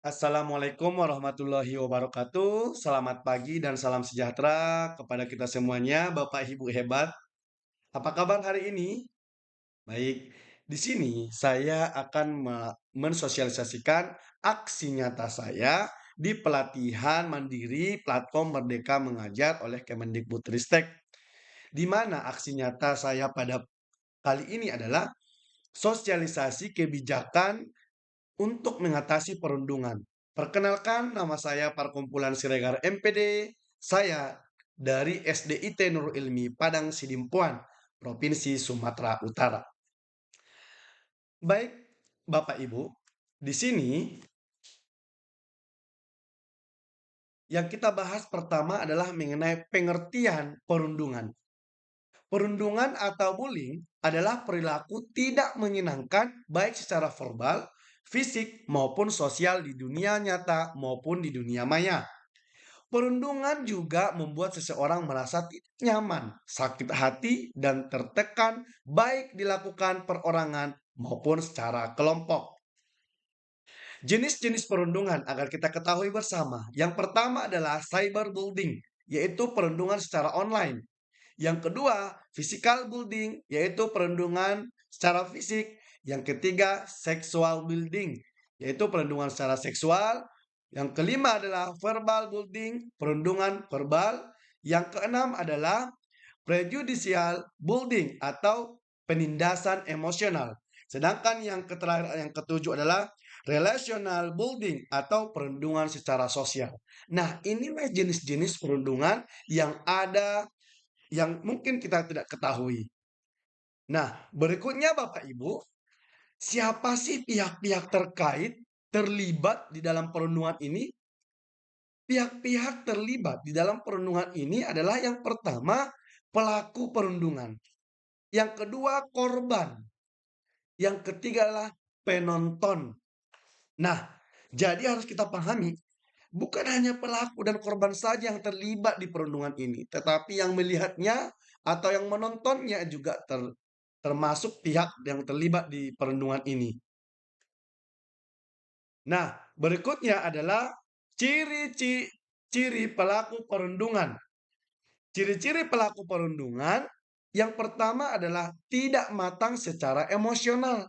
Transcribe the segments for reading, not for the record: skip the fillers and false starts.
Assalamualaikum warahmatullahi wabarakatuh. Selamat pagi dan salam sejahtera kepada kita semuanya, Bapak Ibu hebat. Apa kabar hari ini? Baik, di sini saya akan mensosialisasikan aksi nyata saya di pelatihan mandiri platform Merdeka Mengajar oleh Kemendikbudristek, di mana aksi nyata saya pada kali ini adalah sosialisasi kebijakan untuk mengatasi perundungan. Perkenalkan, nama saya Parkumpulan Siregar MPD. Saya dari SDIT Nurul Ilmi Padang Sidimpuan, Provinsi Sumatera Utara. Baik, Bapak Ibu, di sini yang kita bahas pertama adalah mengenai pengertian perundungan. Perundungan atau bullying adalah perilaku tidak menyenangkan baik secara verbal, fisik, maupun sosial di dunia nyata maupun di dunia maya. Perundungan juga membuat seseorang merasa tidak nyaman, sakit hati, dan tertekan baik dilakukan perorangan maupun secara kelompok. Jenis-jenis perundungan agar kita ketahui bersama. Yang pertama adalah cyberbullying, yaitu perundungan secara online. Yang kedua, physical bullying, yaitu perundungan secara fisik. Yang ketiga, sexual bullying, yaitu perundungan secara seksual. Yang kelima adalah verbal bullying, perundungan verbal. Yang keenam adalah prejudicial bullying atau penindasan emosional. Sedangkan yang terakhir, yang ketujuh adalah relational bullying atau perundungan secara sosial. Nah, inilah jenis-jenis perundungan yang ada yang mungkin kita tidak ketahui. Nah, berikutnya Bapak Ibu, siapa sih pihak-pihak terkait terlibat di dalam perundungan ini? Pihak-pihak terlibat di dalam perundungan ini adalah yang pertama pelaku perundungan, yang kedua korban, yang ketiga adalah penonton. Nah, jadi harus kita pahami, bukan hanya pelaku dan korban saja yang terlibat di perundungan ini, tetapi yang melihatnya atau yang menontonnya juga termasuk pihak yang terlibat di perundungan ini. Nah, berikutnya adalah ciri-ciri pelaku perundungan. Ciri-ciri pelaku perundungan yang pertama adalah tidak matang secara emosional.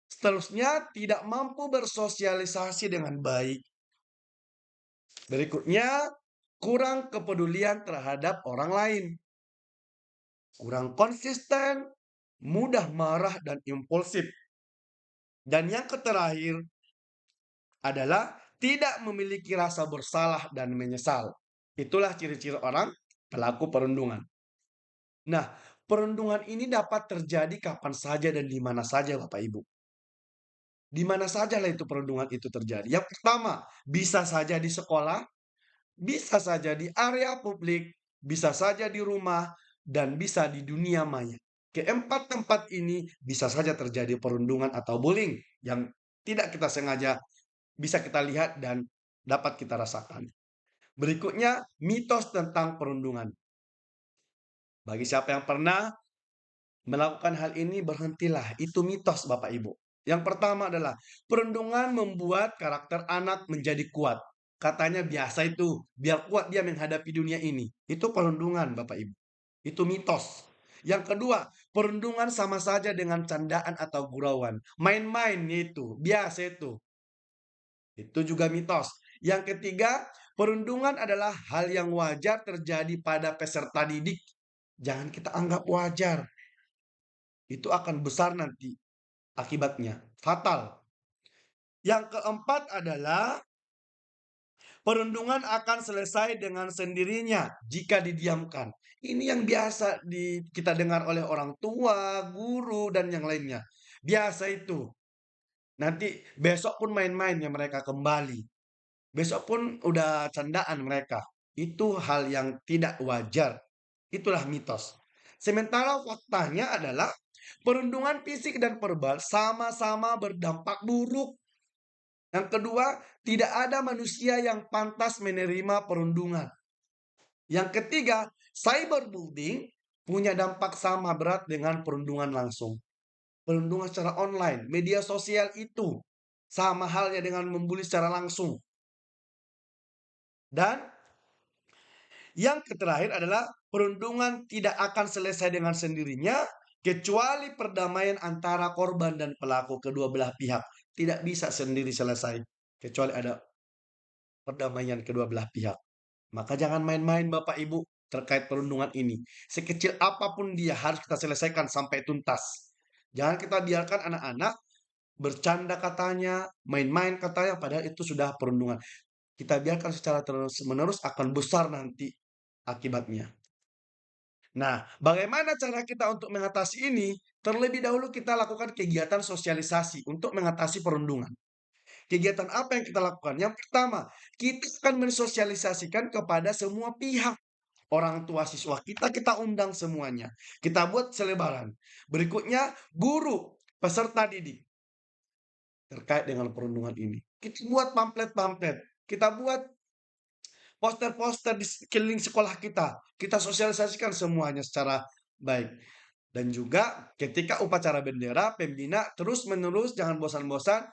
Seterusnya, tidak mampu bersosialisasi dengan baik. Berikutnya, kurang kepedulian terhadap orang lain. Kurang konsisten, mudah marah dan impulsif. Dan yang terakhir adalah tidak memiliki rasa bersalah dan menyesal. Itulah ciri-ciri orang pelaku perundungan. Nah, perundungan ini dapat terjadi kapan saja dan di mana saja, Bapak Ibu. Di mana saja lah itu perundungan itu terjadi. Yang pertama, bisa saja di sekolah, bisa saja di area publik, bisa saja di rumah, dan bisa di dunia maya. Keempat tempat ini bisa saja terjadi perundungan atau bullying yang tidak kita sengaja bisa kita lihat dan dapat kita rasakan. Berikutnya, mitos tentang perundungan. Bagi siapa yang pernah melakukan hal ini, berhentilah. Itu mitos, Bapak Ibu. Yang pertama adalah perundungan membuat karakter anak menjadi kuat. Katanya biasa itu, biar kuat dia menghadapi dunia ini. Itu perundungan, Bapak Ibu. Itu mitos. Yang kedua, perundungan sama saja dengan candaan atau gurauan. Main-main itu, biasa itu. Itu juga mitos. Yang ketiga, perundungan adalah hal yang wajar terjadi pada peserta didik. Jangan kita anggap wajar. Itu akan besar nanti akibatnya, fatal. Yang keempat adalah perundungan akan selesai dengan sendirinya jika didiamkan. Ini yang biasa kita dengar oleh orang tua, guru, dan yang lainnya. Biasa itu. Nanti besok pun main-mainnya mereka kembali. Besok pun udah candaan mereka. Itu hal yang tidak wajar. Itulah mitos. Sementara faktanya adalah perundungan fisik dan verbal sama-sama berdampak buruk. Yang kedua, tidak ada manusia yang pantas menerima perundungan. Yang ketiga, cyberbullying punya dampak sama berat dengan perundungan langsung. Perundungan secara online, media sosial itu Sama halnya dengan membuli secara langsung. Dan yang terakhir adalah perundungan tidak akan selesai dengan sendirinya kecuali perdamaian antara korban dan pelaku kedua belah pihak. Tidak bisa sendiri selesai kecuali ada perdamaian kedua belah pihak. Maka jangan main-main Bapak Ibu terkait perundungan ini. Sekecil apapun dia harus kita selesaikan sampai tuntas. Jangan kita biarkan anak-anak bercanda katanya, main-main katanya, padahal itu sudah perundungan. Kita biarkan secara terus-menerus akan besar nanti akibatnya. Nah, bagaimana cara kita untuk mengatasi ini? Terlebih dahulu kita lakukan kegiatan sosialisasi untuk mengatasi perundungan. Kegiatan apa yang kita lakukan? Yang pertama, kita akan mensosialisasikan kepada semua pihak. Orang tua siswa kita undang semuanya. Kita buat selebaran. Berikutnya, guru, peserta didik terkait dengan perundungan ini. Kita buat pamflet-pamflet. Kita buat poster-poster di sekeliling sekolah kita. Kita sosialisasikan semuanya secara baik. Dan juga ketika upacara bendera, pembina terus-menerus jangan bosan-bosan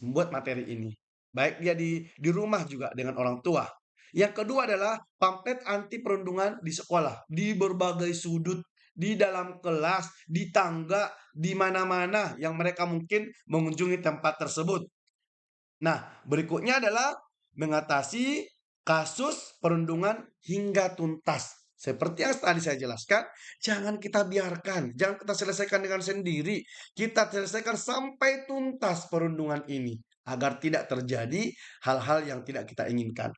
membuat materi ini. Baik dia di rumah juga dengan orang tua. Yang kedua adalah pamflet anti perundungan di sekolah, di berbagai sudut, di dalam kelas, di tangga, di mana-mana yang mereka mungkin mengunjungi tempat tersebut. Nah, berikutnya adalah mengatasi kasus perundungan hingga tuntas. Seperti yang tadi saya jelaskan, jangan kita biarkan, jangan kita selesaikan dengan sendiri. Kita selesaikan sampai tuntas perundungan ini agar tidak terjadi hal-hal yang tidak kita inginkan.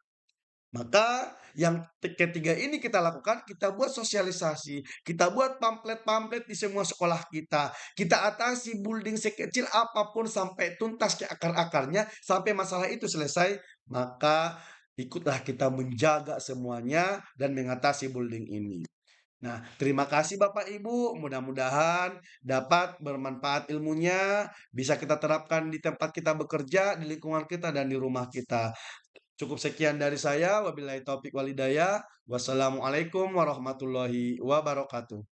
Maka yang ketiga ini kita lakukan, kita buat sosialisasi, kita buat pamflet-pamflet di semua sekolah kita. Kita atasi bullying sekecil apapun sampai tuntas ke akar-akarnya, sampai masalah itu selesai. Maka ikutlah kita menjaga semuanya dan mengatasi bullying ini. Nah, terima kasih Bapak Ibu. Mudah-mudahan dapat bermanfaat ilmunya, bisa kita terapkan di tempat kita bekerja, di lingkungan kita, dan di rumah kita. Cukup sekian dari saya. Wabillahi taufik walhidayah. Wassalamualaikum warahmatullahi wabarakatuh.